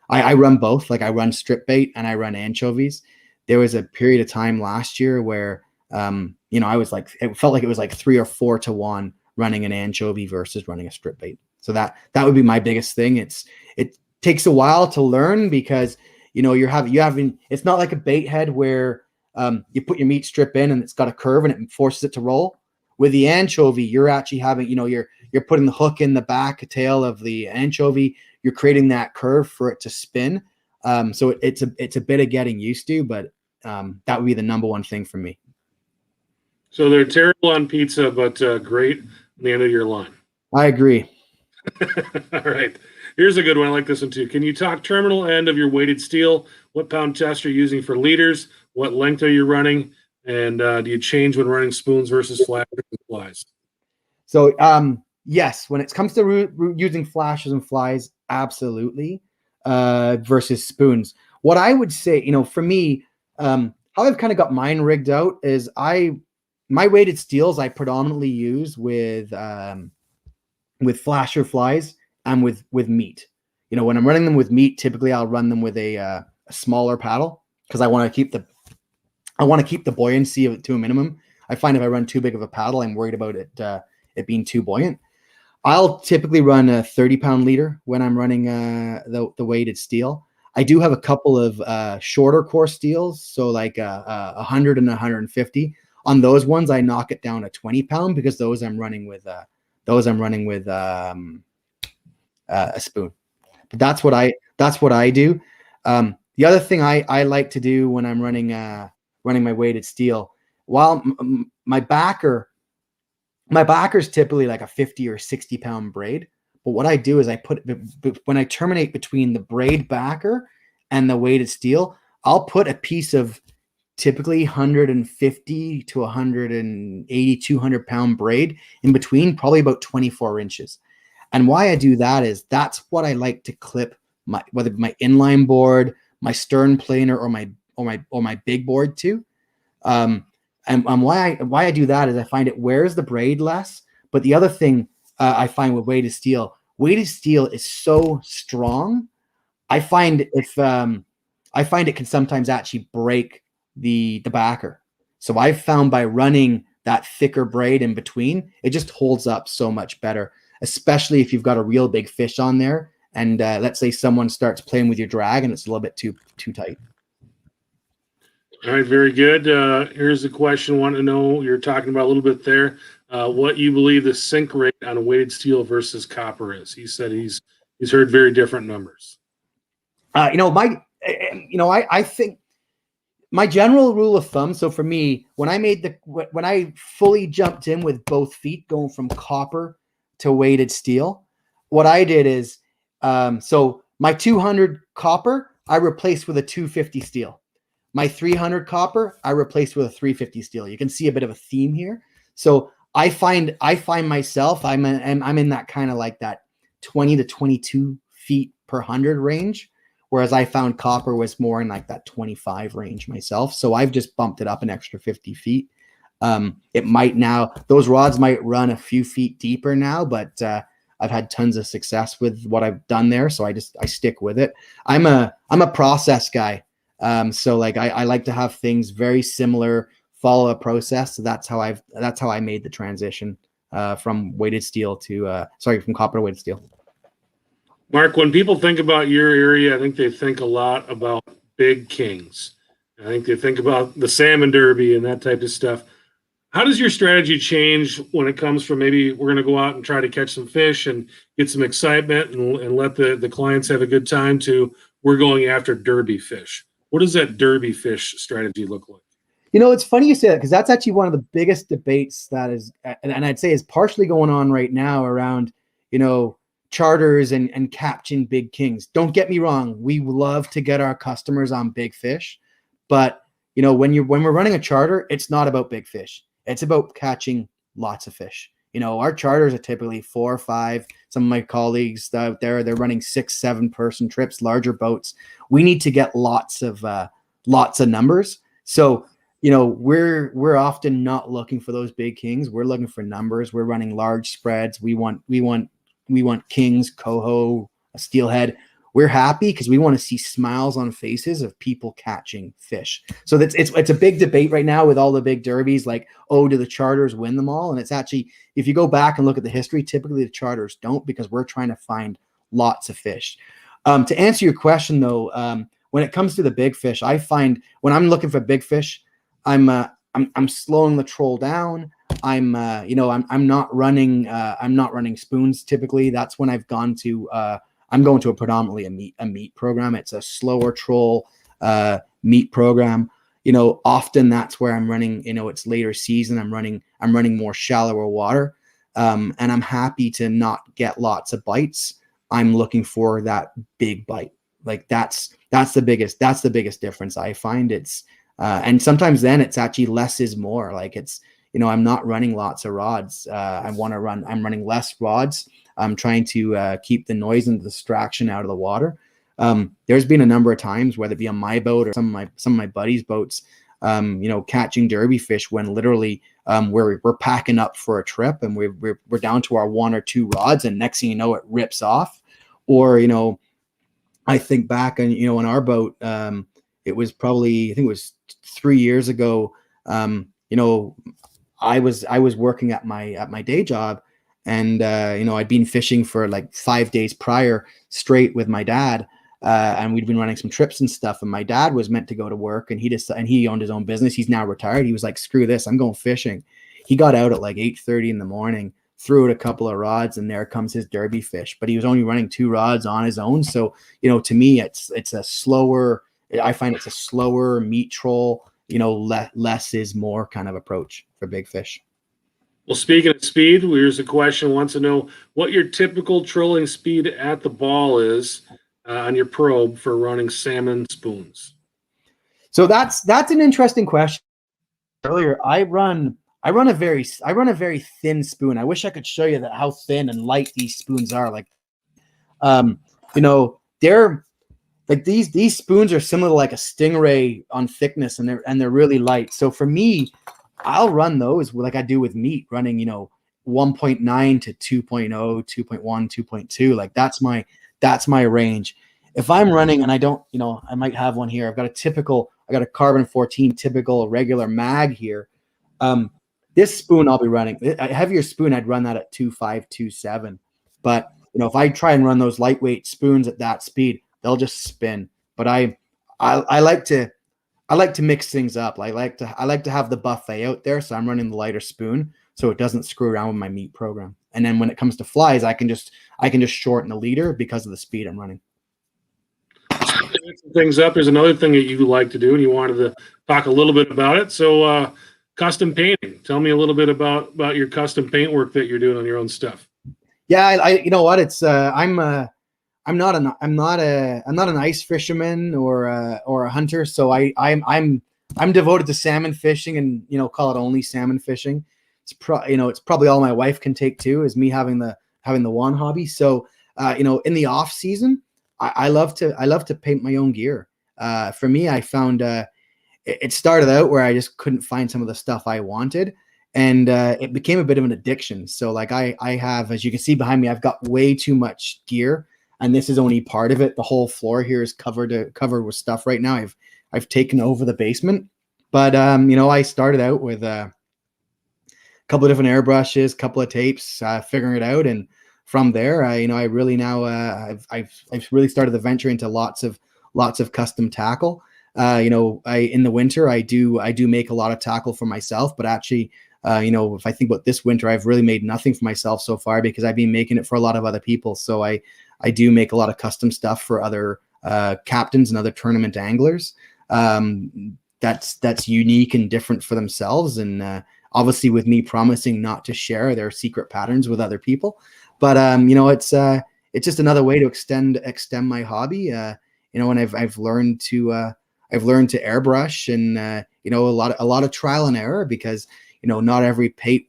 I run both. Like I run strip bait and I run anchovies. There was a period of time last year where I was like, it felt like it was like 3 or 4 to 1 running an anchovy versus running a strip bait. So that would be my biggest thing. It takes a while to learn because you're having it's not like a bait head where you put your meat strip in and it's got a curve and it forces it to roll. With the anchovy, you're actually having, you're putting the hook in the back tail of the anchovy. You're creating that curve for it to spin. So it's a bit of getting used to, but that would be the number one thing for me. So they're terrible on pizza, but great on the end of your line. I agree. All right. Here's a good one. I like this one too. Can you talk terminal end of your weighted steel? What pound test are you using for leaders? What length are you running? And do you change when running spoons versus flashes and flies? So yes, when it comes to using flashes and flies, absolutely. Versus spoons. What I would say, for me, how I've kind of got mine rigged out is my weighted steels I predominantly use with flasher flies and with meat. When I'm running them with meat, typically I'll run them with a smaller paddle because I want to keep the buoyancy of it to a minimum. I find if I run too big of a paddle, I'm worried about it being too buoyant. I'll typically run a 30-pound leader when I'm running the weighted steel. I do have a couple of shorter core steels, so like 100 and 150. On those ones, I knock it down to 20-pound because those I'm running with a spoon. But that's what I do. The other thing I like to do when I'm running my weighted steel, while my backer's typically like a 50 or 60-pound braid. But what I do is when I terminate between the braid backer and the weighted steel, I'll put a piece of typically 150 to 180, 200-pound braid in between, probably about 24 inches. And why I do that is that's what I like to clip my, whether my inline board, my stern planer, or my big board to. And why I do that is I find it wears the braid less. But the other thing I find with weighted steel is so strong. I find it can sometimes actually break the backer. So I've found by running that thicker braid in between, it just holds up so much better, especially if you've got a real big fish on there. And let's say someone starts playing with your drag and it's a little bit too tight. All right, very good. Here's a question. I want to know, you're talking about a little bit there, what you believe the sink rate on a weighted steel versus copper is. He said he's heard very different numbers. I think my general rule of thumb. So for me, when I fully jumped in with both feet, going from copper to weighted steel, what I did is, so my 200 copper, I replaced with a 250 steel. My 300 copper, I replaced with a 350 steel. You can see a bit of a theme here. So I find myself, I'm in that kind of like that 20 to 22 feet per 100 range. Whereas I found copper was more in like that 25 range myself. So I've just bumped it up an extra 50 feet. It might now, those rods might run a few feet deeper now, but I've had tons of success with what I've done there. So I stick with it. I'm a process guy. So like I like to have things very similar, follow a process. So that's how I made the transition from weighted steel to from copper to weighted steel. Mark, when people think about your area, I think they think a lot about big kings. I think they think about the salmon derby and that type of stuff. How does your strategy change when it comes from maybe we're going to go out and try to catch some fish and get some excitement and let the clients have a good time to we're going after derby fish? What does that derby fish strategy look like? It's funny you say that because that's actually one of the biggest debates that is, and I'd say is partially going on right now around, charters and catching big kings. Don't get me wrong. We love to get our customers on big fish, but when we're running a charter, it's not about big fish. It's about catching lots of fish. Our charters are typically 4 or 5. Some of my colleagues out there, they're running 6, 7 person trips, larger boats. We need to get lots of numbers. So, we're often not looking for those big kings. We're looking for numbers. We're running large spreads. We want kings, coho, a steelhead. We're happy because we want to see smiles on faces of people catching fish. So it's a big debate right now with all the big derbies, like, oh, do the charters win them all? And it's actually, if you go back and look at the history, typically the charters don't, because we're trying to find lots of fish. To answer your question though, when it comes to the big fish, I find when I'm looking for big fish, I'm slowing the troll down. I'm not running spoons typically. That's when I've gone to I'm going to predominantly a meat program. It's a slower troll meat program. Often that's where I'm running. It's later season. I'm running more shallower water, and I'm happy to not get lots of bites. I'm looking for that big bite. Like that's the biggest difference I find. It's and sometimes then it's actually less is more. Like it's I'm not running lots of rods. I'm running less rods. I'm trying to keep the noise and the distraction out of the water. There's been a number of times, whether it be on my boat or some of my buddies' boats, catching derby fish when literally we're packing up for a trip and we're down to our 1 or 2 rods, and next thing you know, it rips off. Or I think back and on our boat, it was probably, I think it was 3 years ago. I was working at my day job, and I'd been fishing for like 5 days prior straight with my dad, and we'd been running some trips and stuff. And my dad was meant to go to work, and he owned his own business. He's now retired. He was like, "Screw this, I'm going fishing." He got out at like 8:30 in the morning, threw out a couple of rods, and there comes his derby fish. But he was only running 2 rods on his own. So to me, it's a slower. I find it's a slower meat troll. Less is more kind of approach for big fish. Well, speaking of speed, here's a question. Wants to know what your typical trolling speed at the ball is on your probe for running salmon spoons. So that's an interesting question. Earlier, I run a very thin spoon. I wish I could show you that how thin and light these spoons are. Like, they're like these spoons are similar to like a Stingray on thickness, and they're really light. So for me, I'll run those like I do with meat, running 1.9 to 2.0, 2.1, 2.2. Like that's my range. If I'm running and I don't, I might have one here. I got a carbon 14 typical regular mag here. This spoon I'll be running, a heavier spoon, I'd run that at 2.5, 2.7. But if I try and run those lightweight spoons at that speed, they'll just spin. But I like to mix things up. I like to have the buffet out there, so I'm running the lighter spoon so it doesn't screw around with my meat program. And then when it comes to flies, I can just shorten the leader because of the speed I'm running. Things up. There's another thing that you like to do, and you wanted to talk a little bit about it. So, custom painting. Tell me a little bit about your custom paint work that you're doing on your own stuff. Yeah, you know what? It's I'm not an ice fisherman or a hunter, so I'm devoted to salmon fishing, and call it only salmon fishing. It's probably all my wife can take too, is me having the one hobby. So in the off season, I love to paint my own gear. For me, I found it started out where I just couldn't find some of the stuff I wanted, and it became a bit of an addiction. So like I have, as you can see behind me, I've got way too much gear, and this is only part of it. The whole floor here is covered with stuff right now. I've taken over the basement, but I started out with a couple of different airbrushes, couple of tapes, figuring it out, and from there, I really now I've really started to venture into lots of custom tackle. In the winter I do make a lot of tackle for myself, but actually, if I think about this winter, I've really made nothing for myself so far because I've been making it for a lot of other people. So I do make a lot of custom stuff for other captains and other tournament anglers. That's unique and different for themselves, and obviously with me promising not to share their secret patterns with other people. But it's just another way to extend my hobby. And I've learned to airbrush, and a lot of trial and error, because not every paint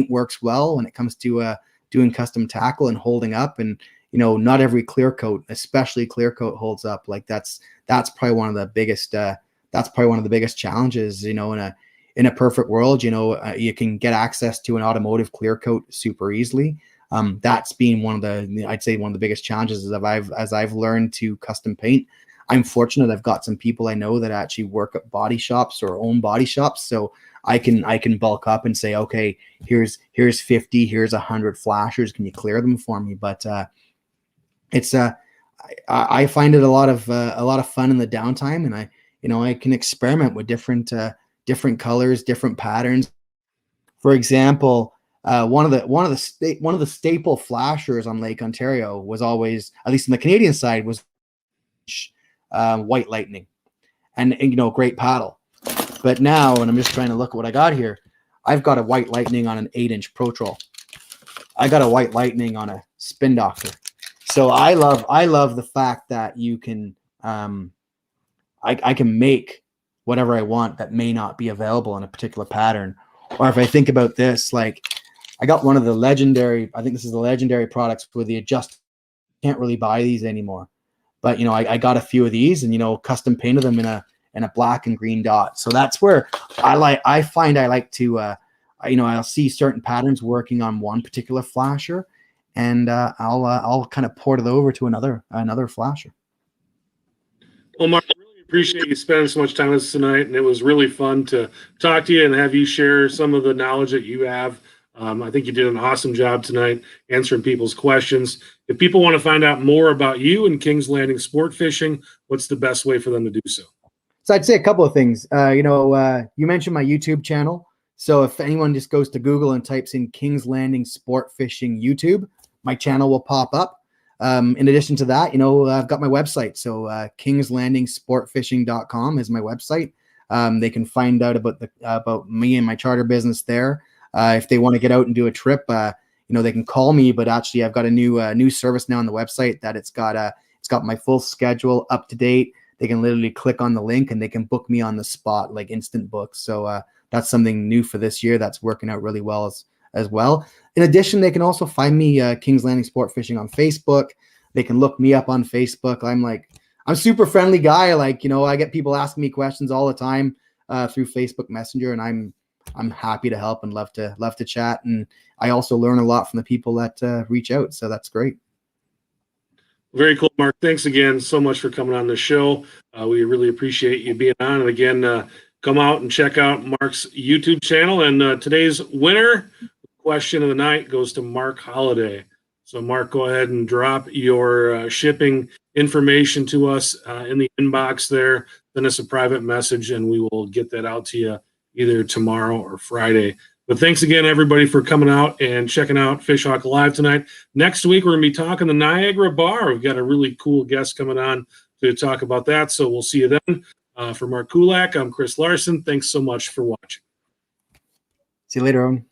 works well when it comes to doing custom tackle and holding up, and not every clear coat, especially clear coat, holds up. Like that's probably one of the biggest challenges. In a perfect world, you can get access to an automotive clear coat super easily. That's been I'd say one of the biggest challenges as I've learned to custom paint. I'm fortunate I've got some people I know that actually work at body shops or own body shops, so I can bulk up and say, okay, here's 50, here's 100 flashers, can you clear them for me? But I find it a lot of fun in the downtime, and I can experiment with different colors, different patterns. For example, one of the staple flashers on Lake Ontario was always, at least on the Canadian side, was white lightning, and great paddle. But now, and I'm just trying to look at what I got here, I've got a white lightning on an 8-inch Pro Troll. I got a white lightning on a Spin Doctor. So I love the fact that you can I can make whatever I want that may not be available in a particular pattern. Or if I think about this, like I got one of the legendary, I think this is the legendary products where the adjust, can't really buy these anymore. But I got a few of these, and custom painted them in a black and green dot. So that's where I find I like to I'll see certain patterns working on one particular flasher, and I'll kind of port it over to another flasher. Well, Mark, I really appreciate you spending so much time with us tonight, and it was really fun to talk to you and have you share some of the knowledge that you have. I think you did an awesome job tonight answering people's questions. If people want to find out more about you and Kings Landing Sport Fishing, what's the best way for them to do so? So I'd say a couple of things. You mentioned my YouTube channel. So if anyone just goes to Google and types in Kings Landing Sport Fishing YouTube, my channel will pop up. In addition to that, I've got my website. So kingslandingsportfishing.com is my website. They can find out about me and my charter business there. If they want to get out and do a trip, they can call me. But actually, I've got a new service now on the website that it's got my full schedule up to date. they can literally click on the link and they can book me on the spot, like instant books. So that's something new for this year that's working out really well as well. In addition, they can also find me King's Landing Sport Fishing on Facebook. They can look me up on Facebook. I'm a super friendly guy. Like, I get people asking me questions all the time through Facebook Messenger, and I'm happy to help and love to chat. And I also learn a lot from the people that reach out. So that's great. Very cool, Mark. Thanks again so much for coming on the show. We really appreciate you being on. And again, come out and check out Mark's YouTube channel. And today's winner question of the night goes to Mark Holiday. So, Mark, go ahead and drop your shipping information to us in the inbox there. Send us a private message, and we will get that out to you either tomorrow or Friday. But thanks again, everybody, for coming out and checking out Fish Hawk Live tonight. Next week, we're going to be talking the Niagara Bar. We've got a really cool guest coming on to talk about that. So we'll see you then. For Marc Kulak, I'm Chris Larson. Thanks so much for watching. See you later, Owen.